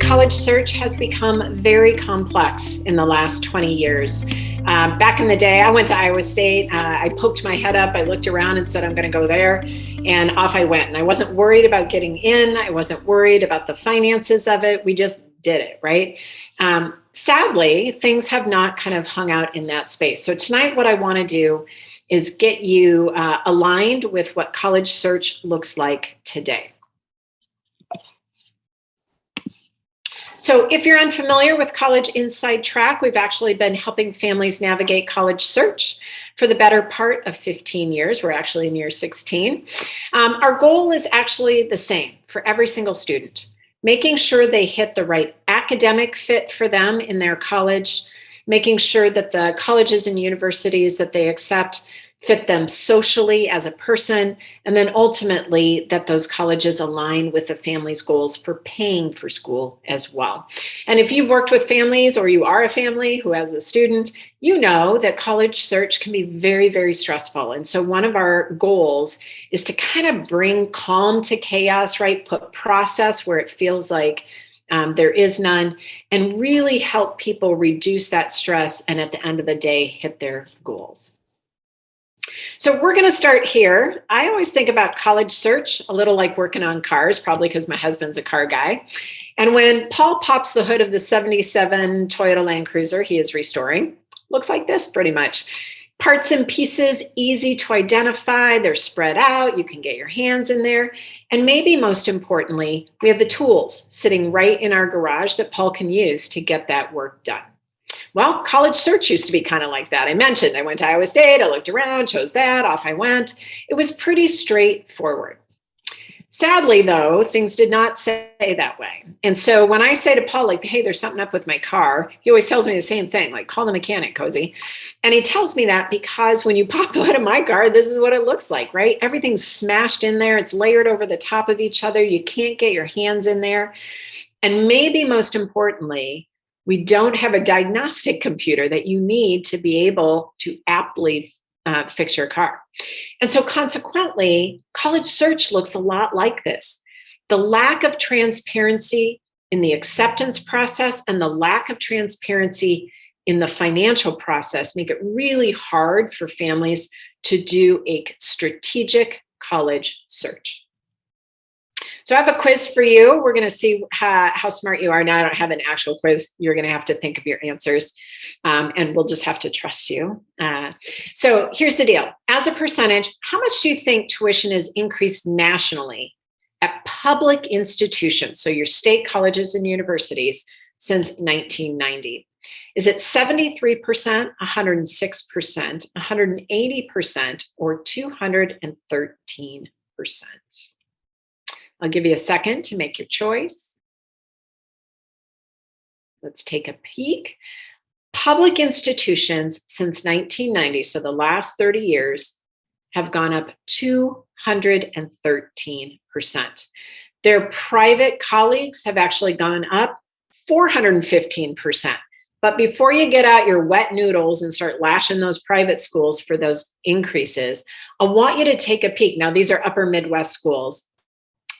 college search has become very complex in the last 20 years. Back in the day, I went to Iowa State. I poked my head up, I looked around and said, I'm going to go there. And off I went. And I wasn't worried about getting in. I wasn't worried about the finances of it. We just did it, right? Sadly, things have not kind of hung out in that space. So tonight, what I want to do is get you aligned with what college search looks like today. So if you're unfamiliar with College Inside Track, we've actually been helping families navigate college search for the better part of 15 years. We're actually in year 16. Our goal is actually the same for every single student, making sure they hit the right academic fit for them in their college, making sure that the colleges and universities that they accept fit them socially as a person, and then ultimately that those colleges align with the family's goals for paying for school as well. And if you've worked with families or you are a family who has a student, you know that college search can be very, very stressful. And so one of our goals is to kind of bring calm to chaos, right? Put process where it feels like there is none, and really help people reduce that stress and at the end of the day, hit their goals. So we're going to start here. I always think about college search a little like working on cars, probably because my husband's a car guy. And when Paul pops the hood of the 77 Toyota Land Cruiser he is restoring, looks like this pretty much. Parts and pieces, easy to identify. They're spread out. You can get your hands in there. And maybe most importantly, we have the tools sitting right in our garage that Paul can use to get that work done. Well, college search used to be kind of like that. I mentioned I went to Iowa State, I looked around, chose that, off I went. It was pretty straightforward. Sadly, though, things did not say that way. And so when I say to Paul, like, hey, there's something up with my car, he always tells me the same thing, like, call the mechanic, Cozy. And he tells me that because when you pop the hood of my car, this is what it looks like, right? Everything's smashed in there. It's layered over the top of each other. You can't get your hands in there. And maybe most importantly, we don't have a diagnostic computer that you need to be able to aptly fix your car. And so consequently, college search looks a lot like this. The lack of transparency in the acceptance process and the lack of transparency in the financial process make it really hard for families to do a strategic college search. So I have a quiz for you. We're going to see how smart you are. Now I don't have an actual quiz. You're going to have to think of your answers, and we'll just have to trust you. So here's the deal. As a percentage, how much do you think tuition is increased nationally at public institutions, so your state colleges and universities, since 1990? Is it 73%, 106%, 180%, or 213%? I'll give you a second to make your choice. Let's take a peek. Public institutions since 1990, so the last 30 years, have gone up 213%. Their private colleagues have actually gone up 415%. But before you get out your wet noodles and start lashing those private schools for those increases, I want you to take a peek. Now, these are upper Midwest schools.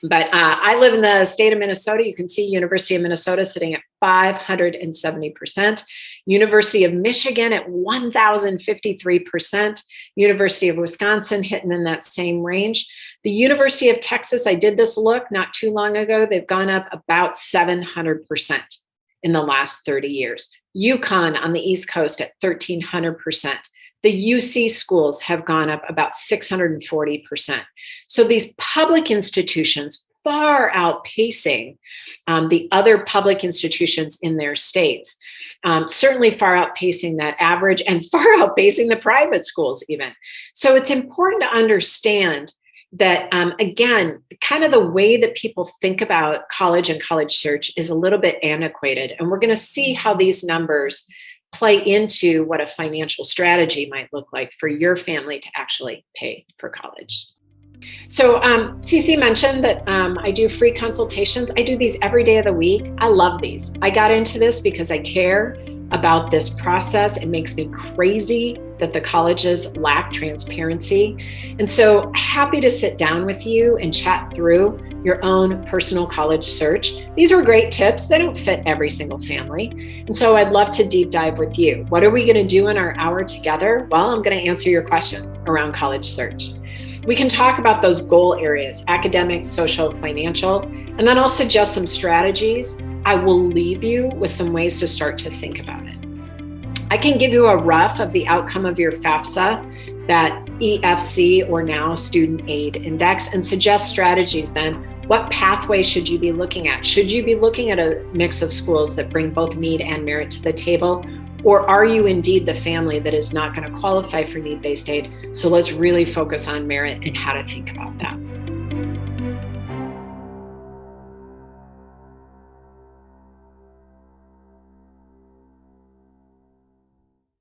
But I live in the state of Minnesota. You can see University of Minnesota sitting at 570%, University of Michigan at 1,053%, University of Wisconsin hitting in that same range. The University of Texas, I did this look not too long ago. They've gone up about 700% in the last 30 years. UConn on the East Coast at 1,300%. The UC schools have gone up about 640%. So these public institutions far outpacing the other public institutions in their states, certainly far outpacing that average and far outpacing the private schools even. So it's important to understand that, again, kind of the way that people think about college and college search is a little bit antiquated. And we're going to see how these numbers play into what a financial strategy might look like for your family to actually pay for college. So Cece mentioned that I do free consultations. I do these every day of the week. I love these. I got into this because I care about this process. It makes me crazy that the colleges lack transparency. And so happy to sit down with you and chat through your own personal college search. These are great tips. They don't fit every single family. And so I'd love to deep dive with you. What are we going to do in our hour together? Well, I'm going to answer your questions around college search. We can talk about those goal areas, academic, social, financial, and then I'll suggest some strategies. I will leave you with some ways to start to think about it. I can give you a rough of the outcome of your FAFSA, that EFC or now Student Aid Index, and suggest strategies then. What pathway should you be looking at? Should you be looking at a mix of schools that bring both need and merit to the table? Or are you indeed the family that is not going to qualify for need-based aid? So let's really focus on merit and how to think about that.